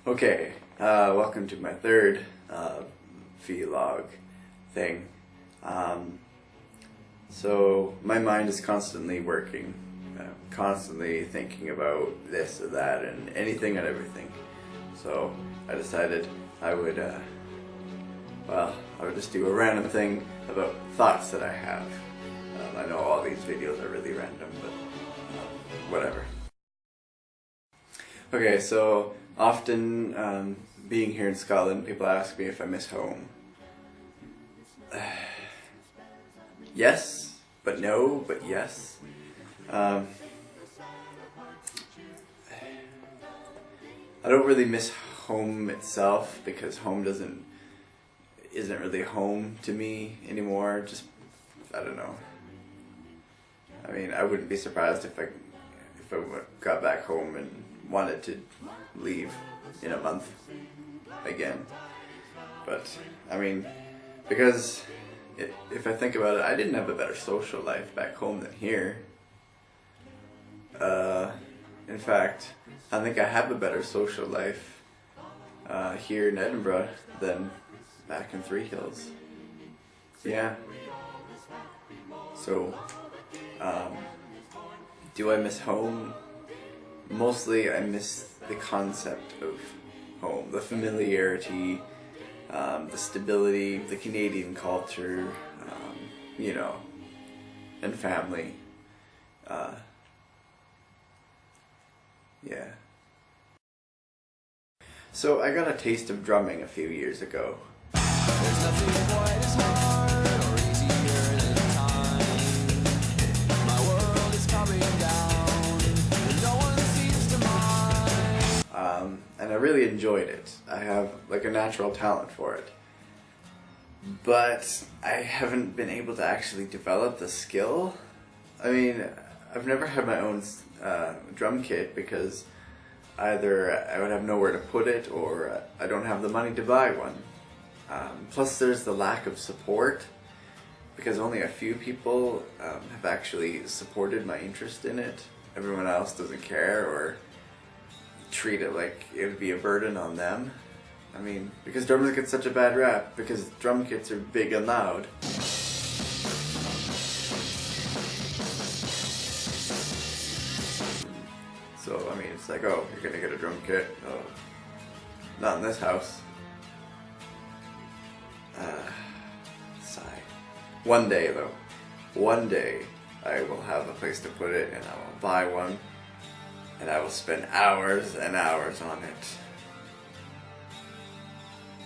Okay, welcome to my third vlog thing. So my mind is constantly working, constantly thinking about this or that and anything and everything. So I decided I would, I would just do a random thing about thoughts that I have. I know all these videos are really random, but whatever. Okay, so often being here in Scotland, people ask me if I miss home. Yes, but no, but yes. I don't really miss home itself because home isn't really home to me anymore. Just, I don't know. I mean, I wouldn't be surprised if I got back home and wanted to leave in a month again. But I mean, because if I think about it, I didn't have a better social life back home than here. In fact, I think I have a better social life here in Edinburgh than back in Three Hills. Yeah. So, do I miss home? Mostly I miss the concept of home, the familiarity, the stability, the Canadian culture, you know, and family. Yeah. So I got a taste of drumming a few years ago. There's nothing quite as hard or easier than time. My world is coming down, and no one seems to mind. And I really enjoyed it. I have like a natural talent for it. But I haven't been able to actually develop the skill. I mean, I've never had my own drum kit because either I would have nowhere to put it or I don't have the money to buy one. Plus there's the lack of support because only a few people have actually supported my interest in it. Everyone else doesn't care or treat it like it would be a burden on them. I mean, because drummers get such a bad rap because drum kits are big and loud. So, I mean, it's like, oh, you're gonna get a drum kit. Oh, not in this house. Sigh. One day, though. One day, I will have a place to put it, and I will buy one, and I will spend hours and hours on it.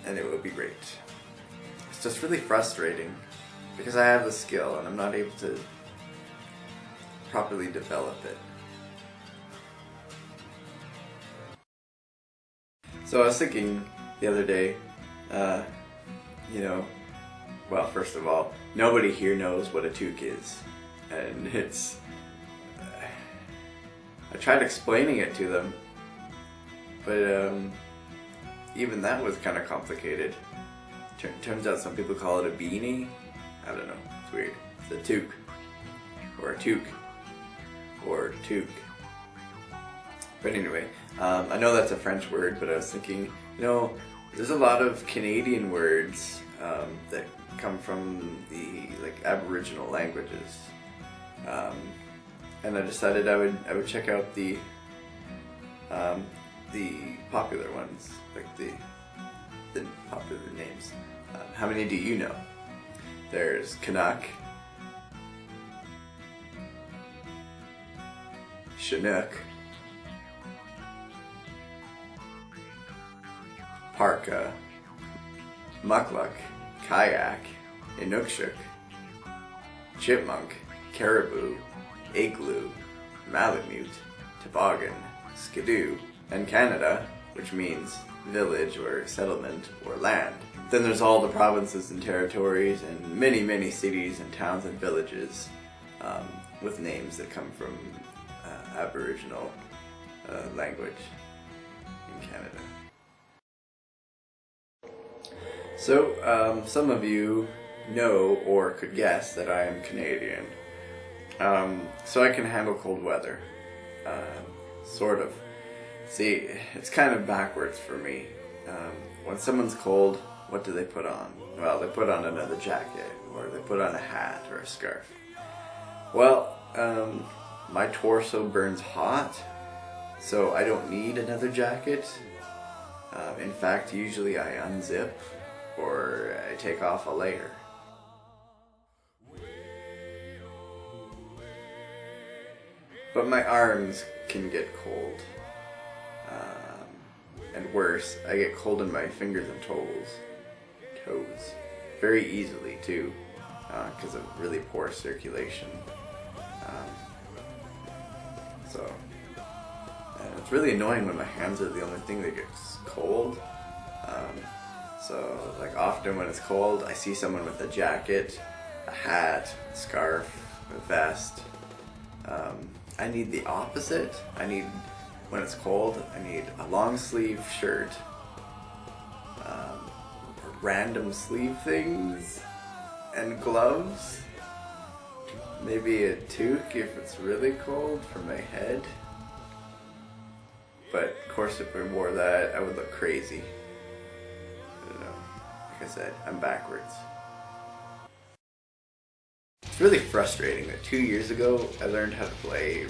And it will be great. It's just really frustrating, because I have the skill, and I'm not able to properly develop it. So I was thinking the other day, you know, well, first of all, nobody here knows what a toque is. And it's, I tried explaining it to them, but even that was kind of complicated. Turns out some people call it a beanie. I don't know, it's weird. It's a toque, or a toque, or toque. But anyway, I know that's a French word, but I was thinking, you know, there's a lot of Canadian words that come from the Aboriginal languages, and I decided I would check out the popular ones, like the popular names. How many do you know? There's Canuck, Chinook, Parka, Mukluk, Kayak, Inukshuk, Chipmunk, Caribou, Igloo, Malamute, Toboggan, Skidoo, and Canada, which means village or settlement or land. Then there's all the provinces and territories and many, many cities and towns and villages with names that come from Aboriginal language in Canada. So, some of you know or could guess that I am Canadian. So I can handle cold weather. Sort of. See, it's kind of backwards for me. When someone's cold, what do they put on? Well, they put on another jacket, or they put on a hat or a scarf. Well, my torso burns hot, so I don't need another jacket. In fact, usually I unzip or I take off a layer. But my arms can get cold. And worse, I get cold in my fingers and toes. Very easily too, because of really poor circulation. And it's really annoying when my hands are the only thing that gets cold. So like often when it's cold, I see someone with a jacket, a hat, a scarf, a vest. I need the opposite. When it's cold, I need a long sleeve shirt, random sleeve things, and gloves. Maybe a toque if it's really cold for my head. But of course if I wore that, I would look crazy. I don't know. Like I said, I'm backwards. It's really frustrating that 2 years ago I learned how to play,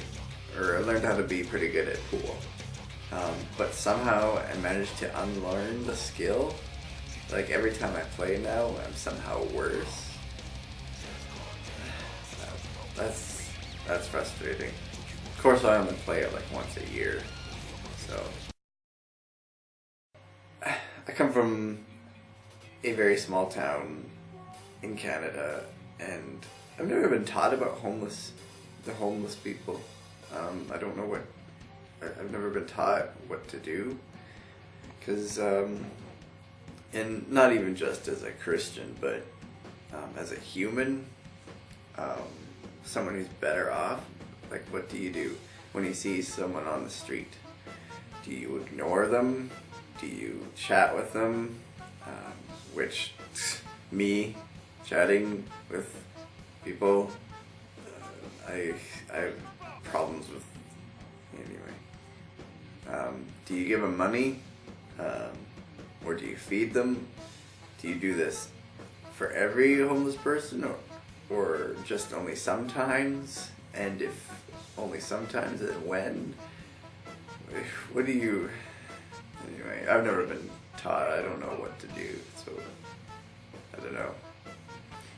or I learned how to be pretty good at pool. But somehow I managed to unlearn the skill. Like every time I play now, I'm somehow worse. That's frustrating. Of course I only play it like once a year. So I come from a very small town in Canada, and I've never been taught about the homeless people. I don't know I've never been taught what to do, because, and not even just as a Christian, but as a human, someone who's better off. Like, what do you do when you see someone on the street? Do you ignore them? Do you chat with them? Which, me, chatting with people, I have problems with. Anyway, do you give them money? Or do you feed them? Do you do this for every homeless person, or just only sometimes? And if only sometimes, then when? What do you... Anyway, I've never been taught. I don't know what to do, so I don't know.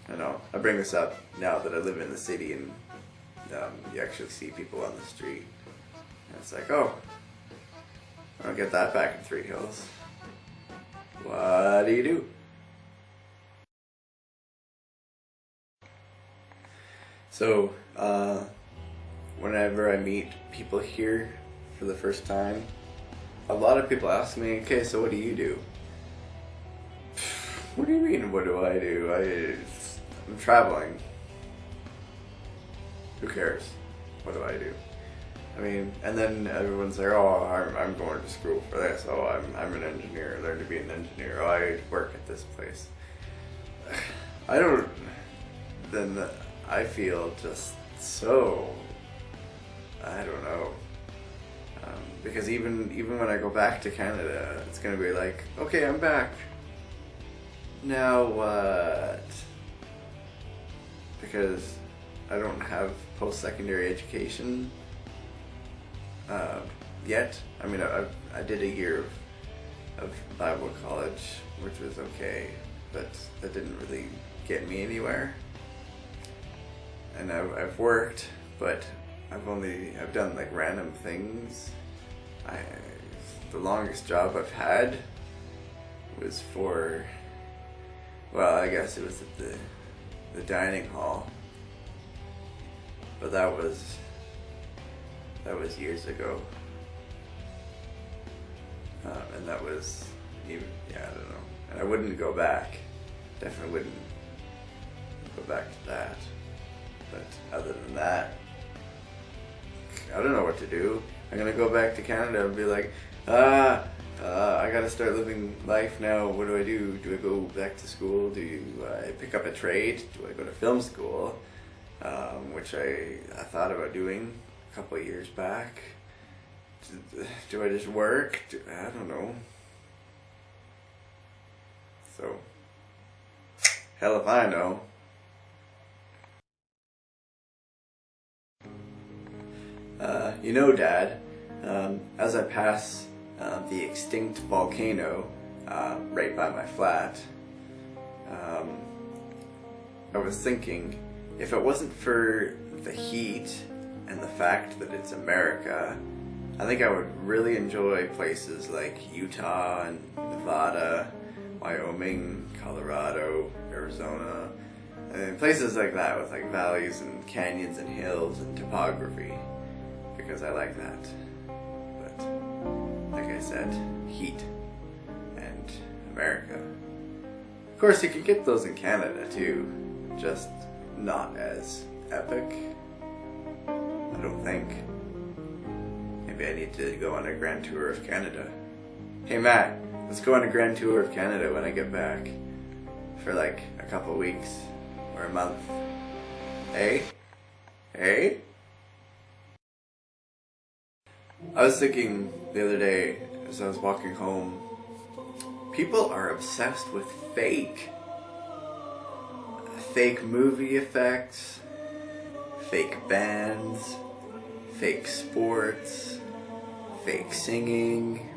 I know. I bring this up now that I live in the city and you actually see people on the street. And it's like, oh, I don't get that back in Three Hills. What do you do? So, whenever I meet people here for the first time, a lot of people ask me, okay, so what do you do? What do you mean, what do I do? I'm traveling. Who cares? What do I do? I mean, and then everyone's like, oh, I'm going to school for this. Oh, I'm an engineer. I learned to be an engineer. Oh, I work at this place. Then I feel just so, I don't know. Because even when I go back to Canada, it's going to be like, okay, I'm back. Now what? Because I don't have post-secondary education yet. I mean, I did a year of Bible college, which was okay, but that didn't really get me anywhere. And I've worked, but I've done like random things. The longest job I've had was for, well, I guess it was at the dining hall, but that was years ago, and that was even, yeah, I don't know, and I wouldn't go back. Definitely wouldn't go back to that. But other than that, I don't know what to do. I'm gonna go back to Canada and be like, I gotta start living life now. What do I do? Do I go back to school? Do I pick up a trade? Do I go to film school? Which I thought about doing a couple of years back. Do I just work? I don't know. So, hell if I know. You know, Dad, as I pass the extinct volcano right by my flat, I was thinking, if it wasn't for the heat and the fact that it's America, I think I would really enjoy places like Utah and Nevada, Wyoming, Colorado, Arizona, and places like that with like valleys and canyons and hills and topography, because I like that. But like I said, heat and America. Of course, you could get those in Canada too, just not as epic, I don't think. Maybe I need to go on a grand tour of Canada. Hey Matt, let's go on a grand tour of Canada when I get back. For like a couple weeks or a month. Hey? Hey? I was thinking the other day as I was walking home, people are obsessed with fake movie effects, fake bands, fake sports, fake singing,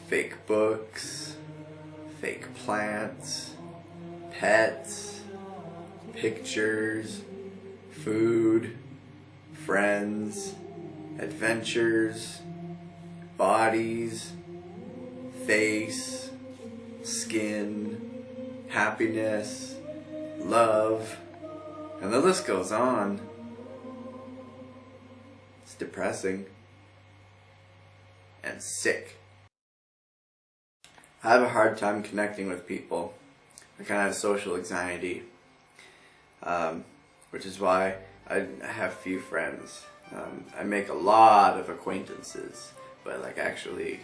fake books, fake plants, pets, pictures, food, friends, adventures, bodies, face, skin, happiness, love, and the list goes on. It's depressing and sick. I have a hard time connecting with people. I kind of have social anxiety, which is why I have few friends. I make a lot of acquaintances, but like actually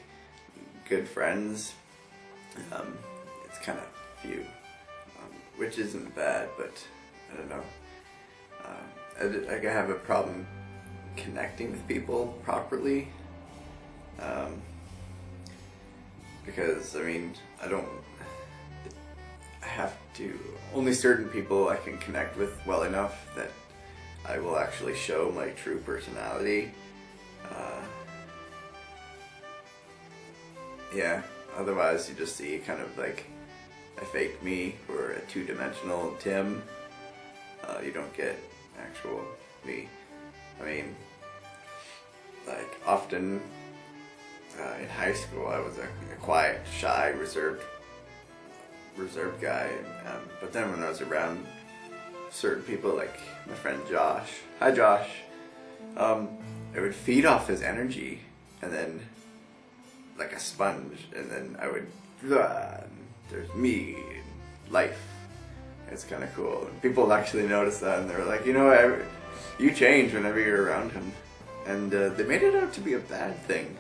good friends, it's kind of few, which isn't bad, but I don't know. I have a problem connecting with people properly, because I mean, I have to, only certain people I can connect with well enough that I will actually show my true personality. Yeah, otherwise you just see kind of like a fake me or a two-dimensional Tim. You don't get actual me. I mean, like often in high school I was a quiet, shy, reserved guy, but then when I was around certain people, like my friend Josh, hi Josh, I would feed off his energy, and then like a sponge, and then I would, there's me, life. It's kind of cool. And people actually noticed that, and they were like, you know, you change whenever you're around him, and they made it out to be a bad thing.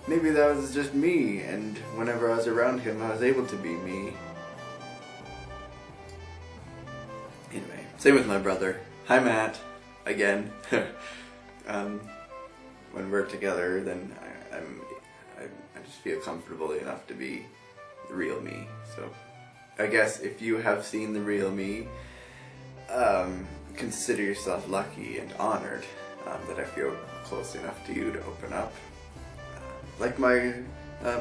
Maybe that was just me, and whenever I was around him, I was able to be me. Anyway, same with my brother. Hi Matt, again. When we're together, then I just feel comfortable enough to be the real me. So I guess if you have seen the real me, consider yourself lucky and honored that I feel close enough to you to open up. Like my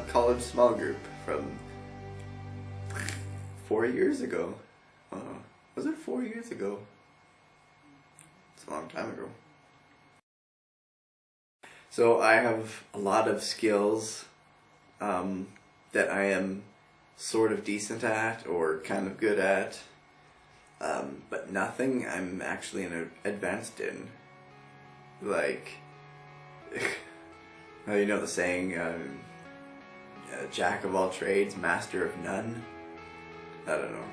college small group from 4 years ago. Was it 4 years ago? It's a long time ago. So I have a lot of skills that I am sort of decent at or kind of good at, but nothing I'm actually advanced in. Like, you know the saying, jack of all trades, master of none? I don't know.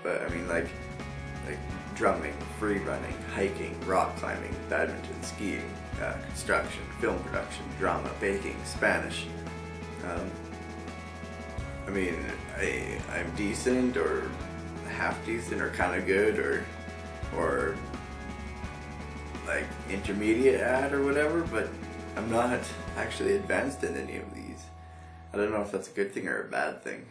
But I mean like drumming, free running, hiking, rock climbing, badminton, skiing, construction, film production, drama, baking, Spanish. I mean, I'm decent or half decent or kind of good or like intermediate at or whatever, but I'm not actually advanced in any of these. I don't know if that's a good thing or a bad thing.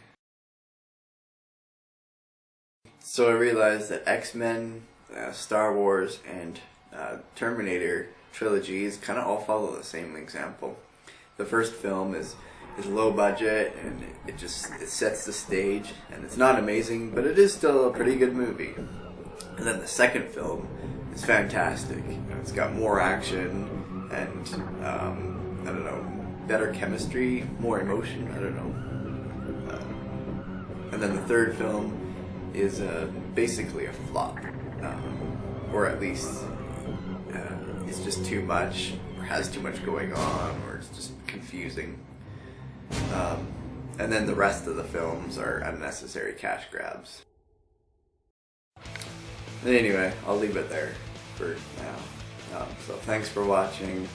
So I realized that X-Men, Star Wars, and Terminator trilogies kind of all follow the same example. The first film is low budget, and it sets the stage, and it's not amazing, but it is still a pretty good movie. And then the second film is fantastic. It's got more action and I don't know, better chemistry, more emotion. I don't know. And then the third film is basically a flop, or at least it's just too much, or has too much going on, or it's just confusing. And then the rest of the films are unnecessary cash grabs. But anyway, I'll leave it there for now. So thanks for watching.